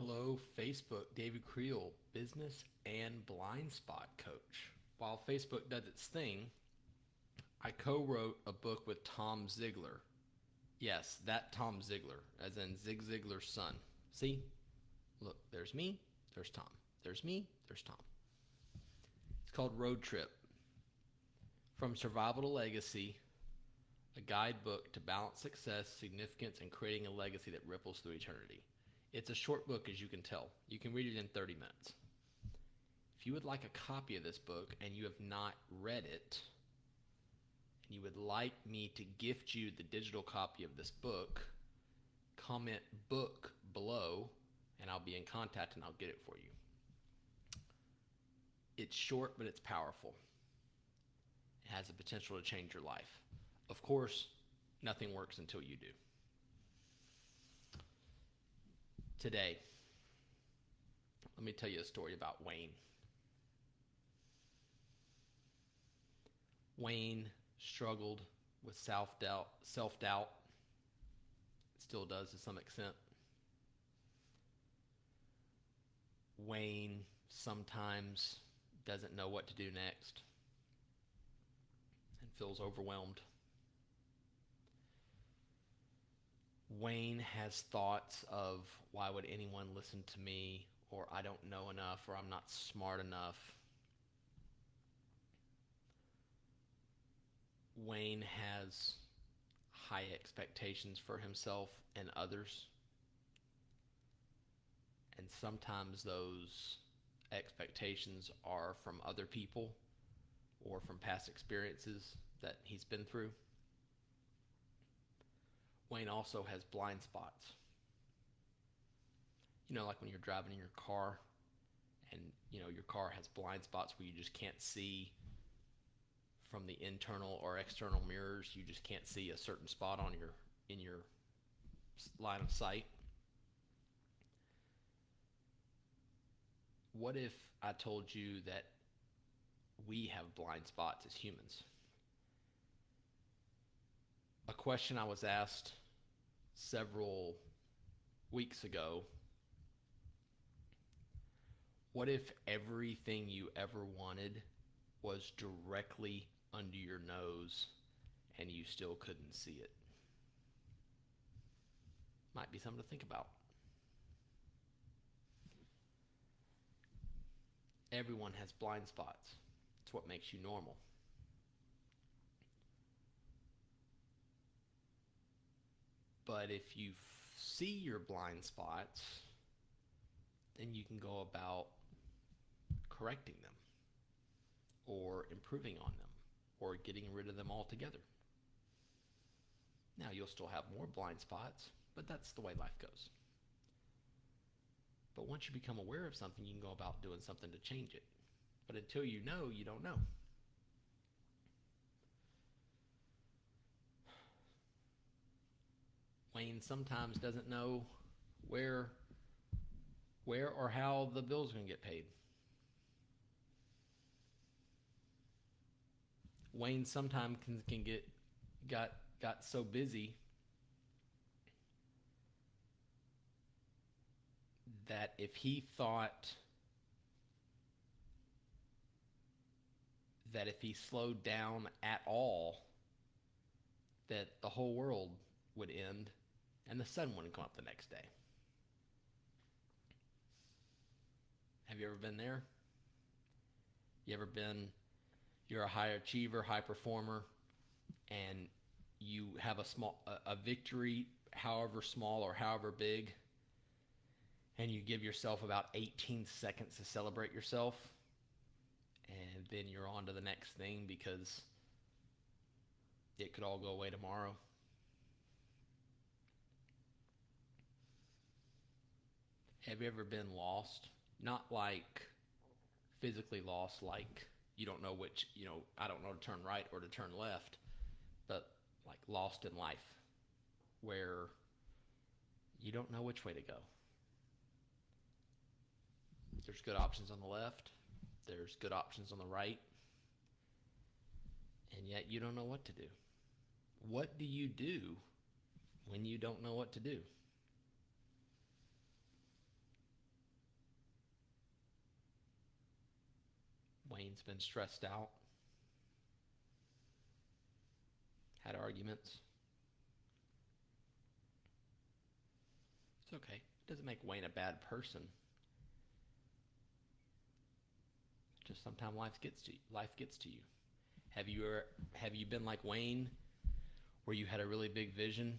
Hello, Facebook, David Creel, business and blind spot coach. While Facebook does its thing, I co wrote a book with Tom Ziegler. Yes, that Tom Ziegler, as in Zig Ziglar's son. See? Look, there's me, there's Tom. There's me, there's Tom. It's called Road Trip. From Survival to Legacy, a guidebook to balance success, significance, and creating a legacy that ripples through eternity. It's a short book, as you can tell. You can read it in 30 minutes. If you would like a copy of this book and you have not read it, and you would like me to gift you the digital copy of this book, comment book below and I'll be in contact and I'll get it for you. It's short, but it's powerful. It has the potential to change your life. Of course, nothing works until you do. Today, let me tell you a story about Wayne. Wayne struggled with self-doubt, still does to some extent. Wayne sometimes doesn't know what to do next and feels overwhelmed. Wayne has thoughts of, why would anyone listen to me, or I don't know enough, or I'm not smart enough. Wayne has high expectations for himself and others, and sometimes those expectations are from other people or from past experiences that he's been through. Wayne also has blind spots. You know, like when you're driving in your car and, your car has blind spots where you just can't see from the internal or external mirrors. You just can't see a certain spot in your line of sight. What if I told you that we have blind spots as humans? A question I was asked several weeks ago: what if everything you ever wanted was directly under your nose and you still couldn't see it? Might be something to think about. Everyone has blind spots. It's what makes you normal. But if you see your blind spots, then you can go about correcting them or improving on them or getting rid of them altogether. Now, you'll still have more blind spots, but that's the way life goes. But once you become aware of something, you can go about doing something to change it. But until you know, you don't know. Wayne sometimes doesn't know where or how the bill's going to get paid. Wayne sometimes can got so busy that if he thought that if he slowed down at all, that the whole world would end and the sun wouldn't come up the next day. Have you ever been there? You're a high achiever, high performer, and you have a victory, however small or however big, and you give yourself about 18 seconds to celebrate yourself, and then you're on to the next thing because it could all go away tomorrow. Have you ever been lost? Not like physically lost, like you don't know which, I don't know to turn right or to turn left, but like lost in life, where you don't know which way to go. There's good options on the left, there's good options on the right, and yet you don't know what to do. What do you do when you don't know what to do? Wayne's been stressed out, had arguments. It's okay. It doesn't make Wayne a bad person. Just sometimes life gets to you. Have you been like Wayne, where you had a really big vision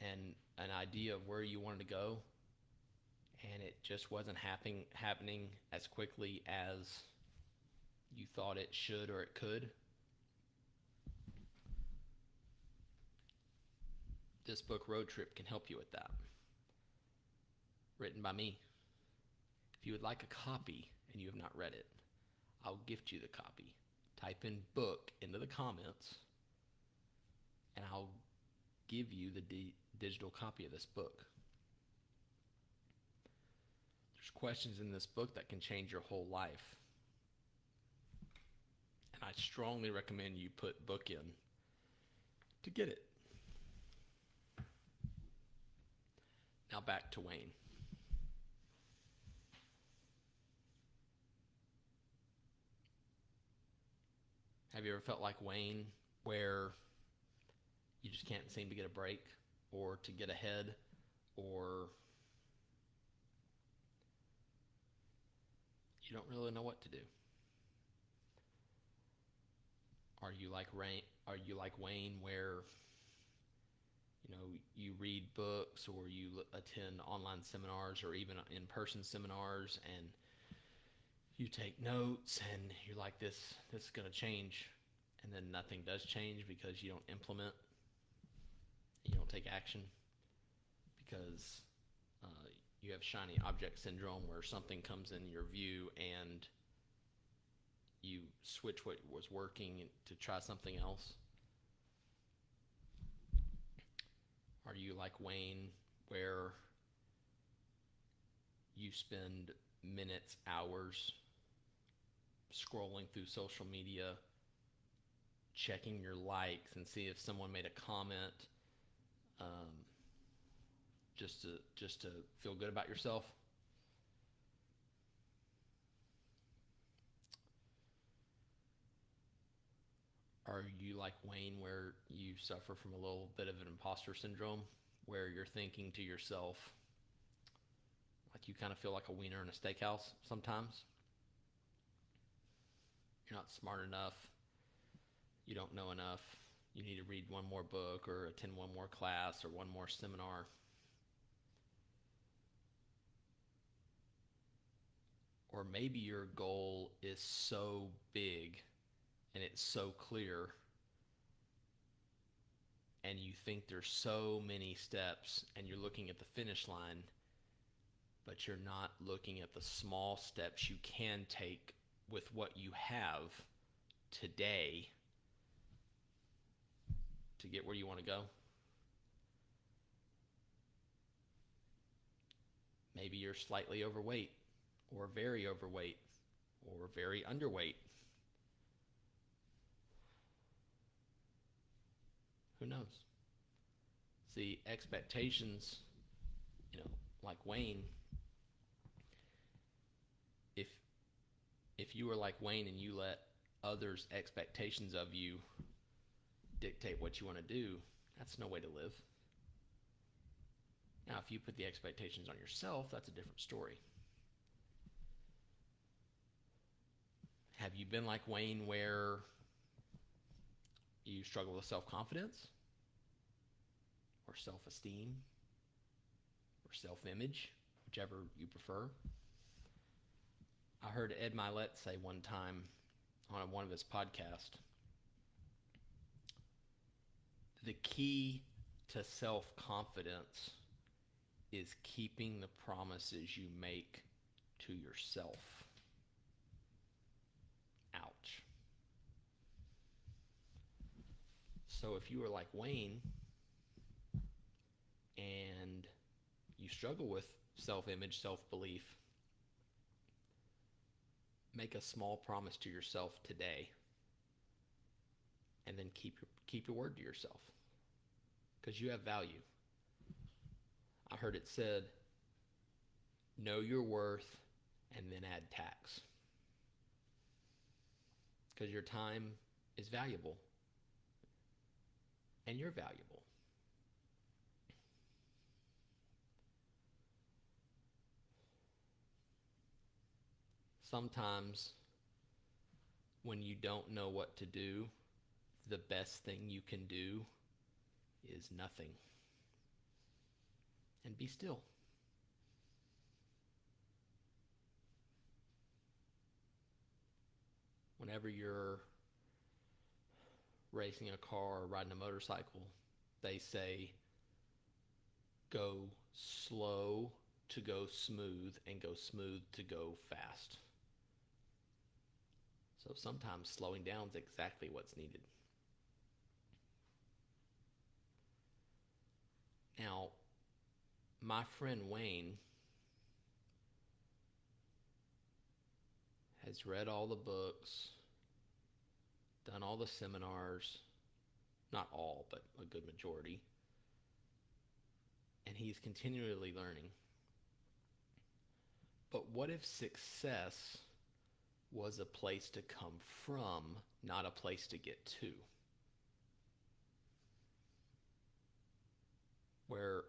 and an idea of where you wanted to go, and it just wasn't happening as quickly as you thought it should or it could? This book, Road Trip, can help you with that. Written by me. If you would like a copy and you have not read it, I'll gift you the copy. Type in book into the comments, and I'll give you the digital copy of this book. There's questions in this book that can change your whole life. And I strongly recommend you put book in to get it. Now back to Wayne. Have you ever felt like Wayne, where you just can't seem to get a break or to get ahead, or you don't really know what to do? Are you like Wayne, where you read books or you attend online seminars or even in-person seminars, and you take notes and you're like, this is going to change, and then nothing does change because you don't implement, you don't take action, because you have shiny object syndrome, where something comes in your view and you switch what was working to try something else? Are you like Wayne, where you spend minutes, hours scrolling through social media, checking your likes and see if someone made a comment, just to feel good about yourself? Are you like Wayne, where you suffer from a little bit of an imposter syndrome, where you're thinking to yourself, like you kind of feel like a wiener in a steakhouse sometimes? You're not smart enough. You don't know enough. You need to read one more book or attend one more class or one more seminar. Or maybe your goal is so big and it's so clear, and you think there's so many steps, and you're looking at the finish line, but you're not looking at the small steps you can take with what you have today to get where you want to go. Maybe you're slightly overweight, or very overweight, or very underweight. Who knows? See, expectations, like Wayne, if you were like Wayne and you let others' expectations of you dictate what you want to do, that's no way to live. Now, if you put the expectations on yourself, that's a different story. Have you been like Wayne, where you struggle with self-confidence or self-esteem or self-image, whichever you prefer? I heard Ed Milet say one time on one of his podcasts, the key to self-confidence is keeping the promises you make to yourself. Ouch. So if you are like Wayne and you struggle with self-image, self-belief, make a small promise to yourself today, and then keep your word to yourself, because you have value. I heard it said, know your worth and then add tax. because your time is valuable and you're valuable. Sometimes when you don't know what to do, the best thing you can do is nothing. And be still. Whenever you're racing a car or riding a motorcycle, they say go slow to go smooth and go smooth to go fast. So sometimes slowing down is exactly what's needed. Now, my friend Wayne has read all the books, done all the seminars, not all, but a good majority, and he's continually learning. But what if success was a place to come from, not a place to get to? Where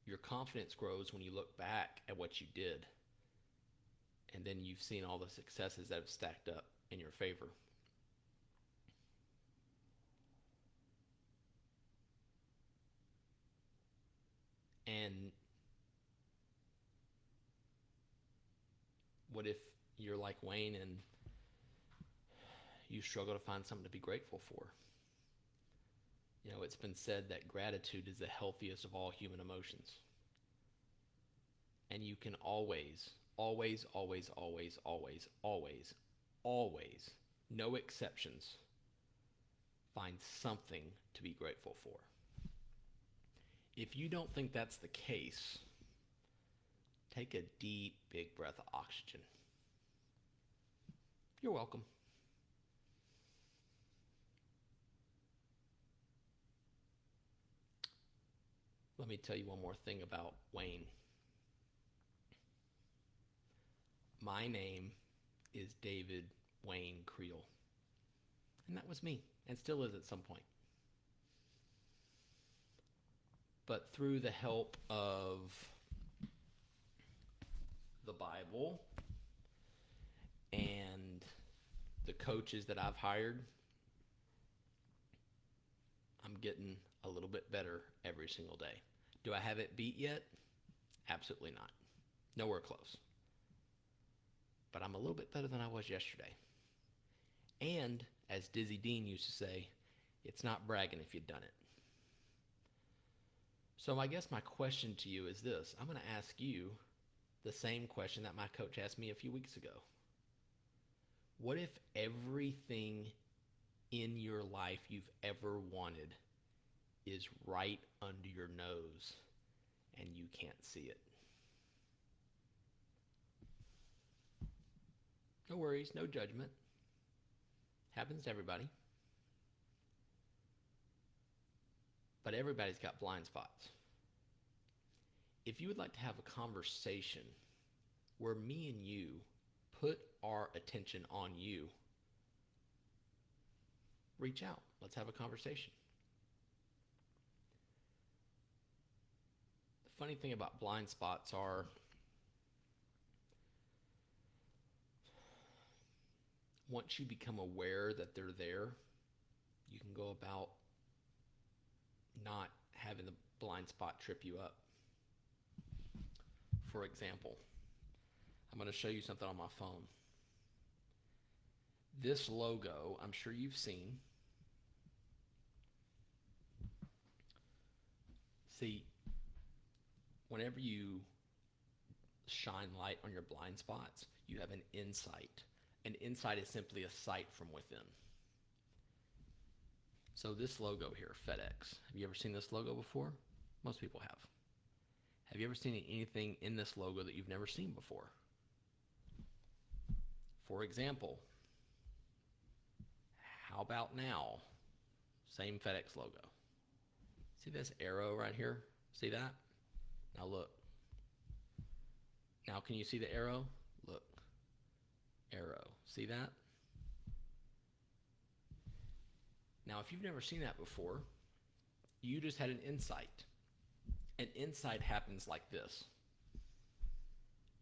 your confidence grows when you look back at what you did, and then you've seen all the successes that have stacked up in your favor. And what if you're like Wayne and you struggle to find something to be grateful for? You know, it's been said that gratitude is the healthiest of all human emotions. And you can always, always, always, always, always, always, always, no exceptions, find something to be grateful for. If you don't think that's the case, take a deep, big breath of oxygen. You're welcome. Let me tell you one more thing about Wayne. My name is David Wayne Creel. And that was me, and still is at some point. But through the help of the Bible and the coaches that I've hired, I'm getting a little bit better every single day. Do I have it beat yet? Absolutely not. Nowhere close. But I'm a little bit better than I was yesterday. And as Dizzy Dean used to say, it's not bragging if you've done it. So I guess my question to you is this. I'm going to ask you the same question that my coach asked me a few weeks ago. What if everything in your life you've ever wanted is right under your nose and you can't see it? No worries, no judgment. Happens to everybody. But everybody's got blind spots. If you would like to have a conversation where me and you put our attention on you, reach out. Let's have a conversation. The funny thing about blind spots are once you become aware that they're there, you can go about not having the blind spot trip you up. For example, I'm going to show you something on my phone. This logo, I'm sure you've seen. See, whenever you shine light on your blind spots, you have an insight. An insight is simply a sight from within. So this logo here, FedEx. Have you ever seen this logo before? Most people have. Have you ever seen anything in this logo that you've never seen before? For example, how about now? Same FedEx logo. See this arrow right here? See that? Now look. Now can you see the arrow? Look. Arrow. See that? Now, if you've never seen that before, you just had an insight. An insight happens like this: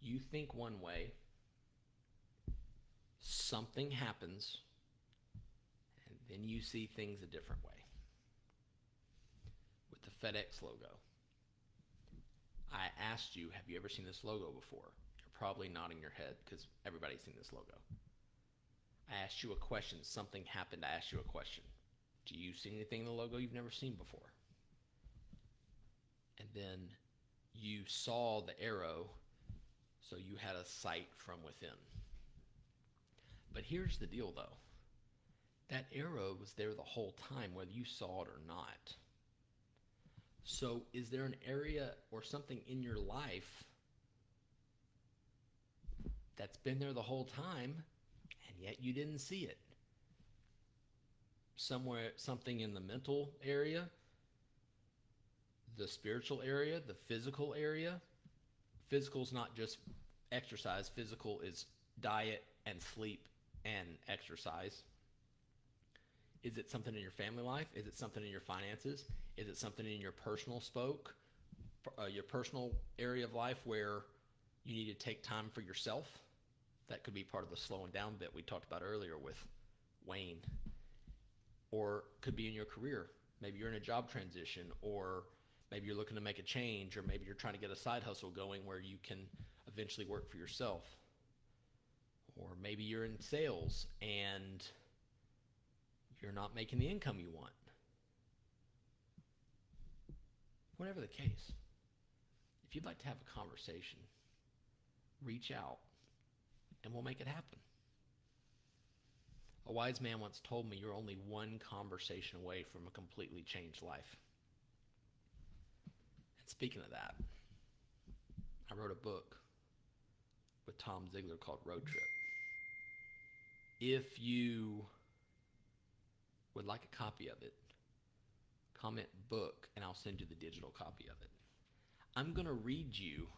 you think one way, something happens, and then you see things a different way. With the FedEx logo, I asked you, have you ever seen this logo before? You're probably nodding your head because everybody's seen this logo. I asked you a question. Something happened. I asked you a question. Do you see anything in the logo you've never seen before? And then you saw the arrow, so you had a sight from within. But here's the deal, though. That arrow was there the whole time, whether you saw it or not. So is there an area or something in your life that's been there the whole time, and yet you didn't see it? Somewhere, something in the mental area, the spiritual area, the physical area. Physical is not just exercise. Physical is diet and sleep and exercise. Is it something in your family life? Is it something in your finances? Is it something in your personal your personal area of life where you need to take time for yourself? That could be part of the slowing down bit we talked about earlier with Wayne. Or could be in your career. Maybe you're in a job transition, or maybe you're looking to make a change, or maybe you're trying to get a side hustle going where you can eventually work for yourself. Or maybe you're in sales and you're not making the income you want. Whatever the case, if you'd like to have a conversation, reach out and we'll make it happen. A wise man once told me you're only one conversation away from a completely changed life. And speaking of that, I wrote a book with Tom Ziglar called Road Trip. If you would like a copy of it, comment book and I'll send you the digital copy of it. I'm going to read you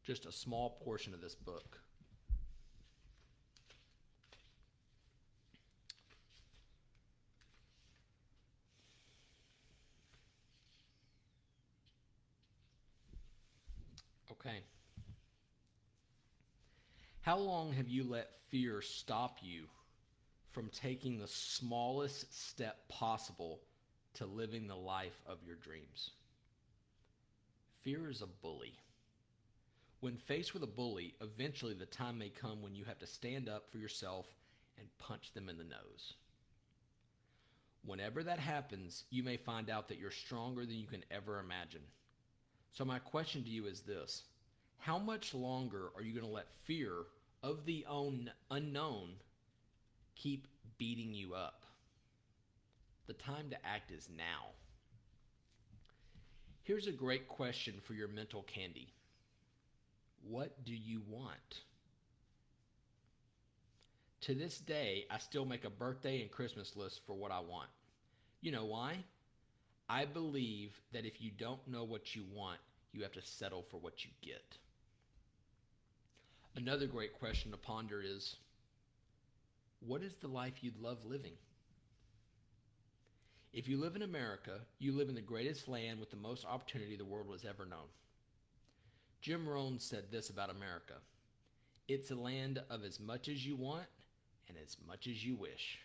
just a small portion of this book. Okay. How long have you let fear stop you from taking the smallest step possible to living the life of your dreams? Fear is a bully. When faced with a bully, eventually the time may come when you have to stand up for yourself and punch them in the nose. Whenever that happens, you may find out that you're stronger than you can ever imagine. So my question to you is this: how much longer are you going to let fear of the unknown keep beating you up? The time to act is now. Here's a great question for your mental candy. What do you want? To this day, I still make a birthday and Christmas list for what I want. You know why? I believe that if you don't know what you want, you have to settle for what you get. Another great question to ponder is, what is the life you'd love living? If you live in America, you live in the greatest land with the most opportunity the world has ever known. Jim Rohn said this about America: it's a land of as much as you want and as much as you wish.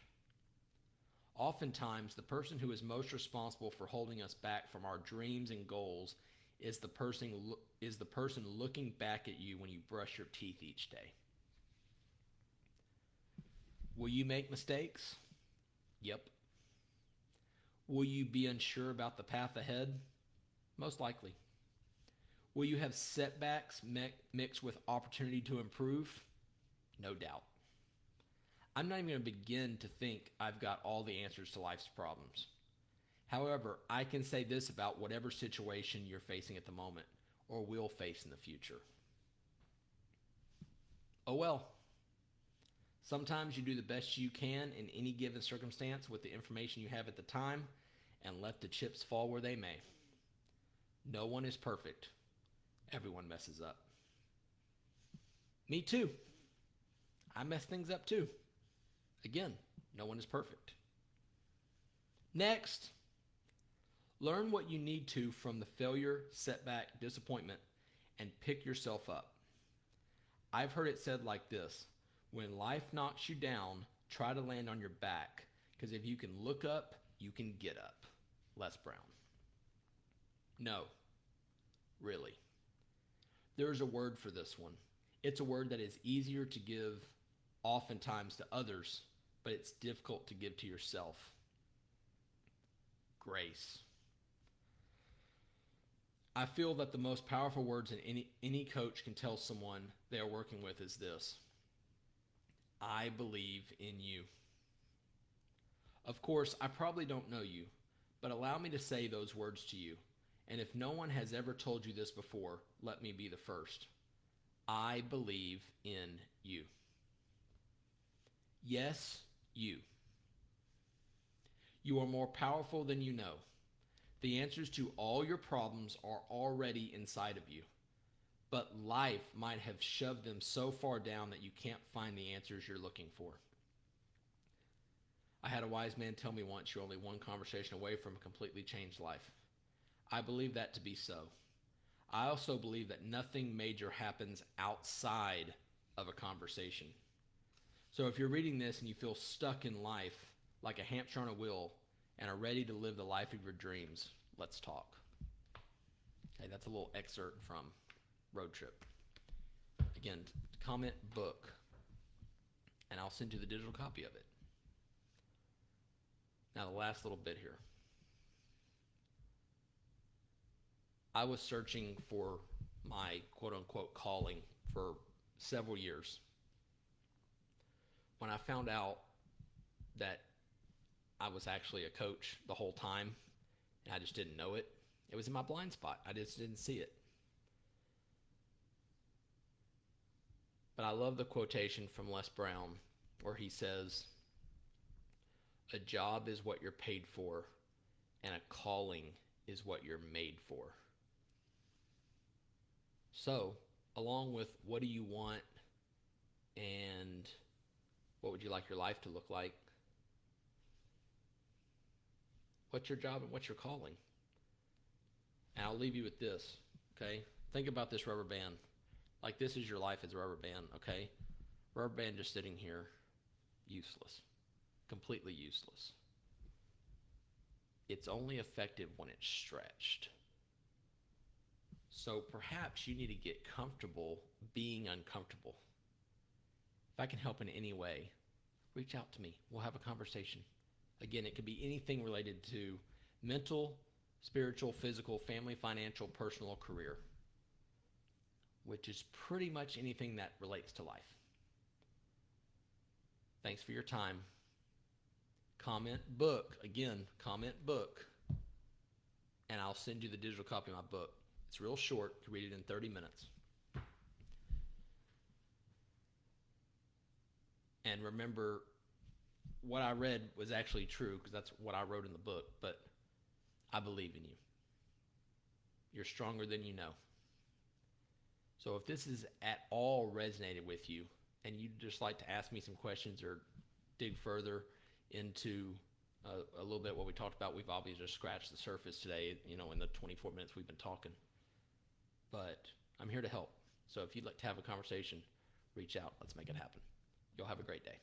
Oftentimes, the person who is most responsible for holding us back from our dreams and goals is the person looking back at you when you brush your teeth each day. Will you make mistakes? Yep. Will you be unsure about the path ahead? Most likely. Will you have setbacks mixed with opportunity to improve? No doubt. I'm not even going to begin to think I've got all the answers to life's problems. However, I can say this about whatever situation you're facing at the moment or will face in the future. Oh well. Sometimes you do the best you can in any given circumstance with the information you have at the time and let the chips fall where they may. No one is perfect. Everyone messes up. Me too. I mess things up too. Again, no one is perfect. Next, learn what you need to from the failure, setback, disappointment, and pick yourself up. I've heard it said like this: when life knocks you down, try to land on your back, because if you can look up, you can get up. Les Brown. No, really. There is a word for this one. It's a word that is easier to give oftentimes to others, but it's difficult to give to yourself. Grace. I feel that the most powerful words any coach can tell someone they are working with is this: I believe in you. Of course, I probably don't know you, but allow me to say those words to you. And if no one has ever told you this before, let me be the first. I believe in you. Yes, you. You are more powerful than you know. The answers to all your problems are already inside of you. But life might have shoved them so far down that you can't find the answers you're looking for. I had a wise man tell me once, you're only one conversation away from a completely changed life. I believe that to be so. I also believe that nothing major happens outside of a conversation. So if you're reading this and you feel stuck in life like a hamster on a wheel and are ready to live the life of your dreams, let's talk. Okay, that's a little excerpt from Road Trip. Again, comment book, and I'll send you the digital copy of it. Now, the last little bit here. I was searching for my quote-unquote calling for several years. When I found out that I was actually a coach the whole time, and I just didn't know it, it was in my blind spot. I just didn't see it. But I love the quotation from Les Brown where he says, a job is what you're paid for, and a calling is what you're made for. So, along with what do you want and what would you like your life to look like, what's your job and what's your calling? And I'll leave you with this, okay? Think about this rubber band. Like this is your life as a rubber band, okay? Rubber band just sitting here, useless, completely useless. It's only effective when it's stretched. So perhaps you need to get comfortable being uncomfortable. If I can help in any way, reach out to me. We'll have a conversation. Again, it could be anything related to mental, spiritual, physical, family, financial, personal, career, which is pretty much anything that relates to life. Thanks for your time. Comment book. Again, comment book. And I'll send you the digital copy of my book. It's real short. You can read it in 30 minutes. And remember, what I read was actually true because that's what I wrote in the book, but I believe in you. You're stronger than you know. So if this is at all resonated with you and you'd just like to ask me some questions or dig further into a little bit what we talked about, we've obviously just scratched the surface today, in the 24 minutes we've been talking. But I'm here to help. So if you'd like to have a conversation, reach out. Let's make it happen. You'll have a great day.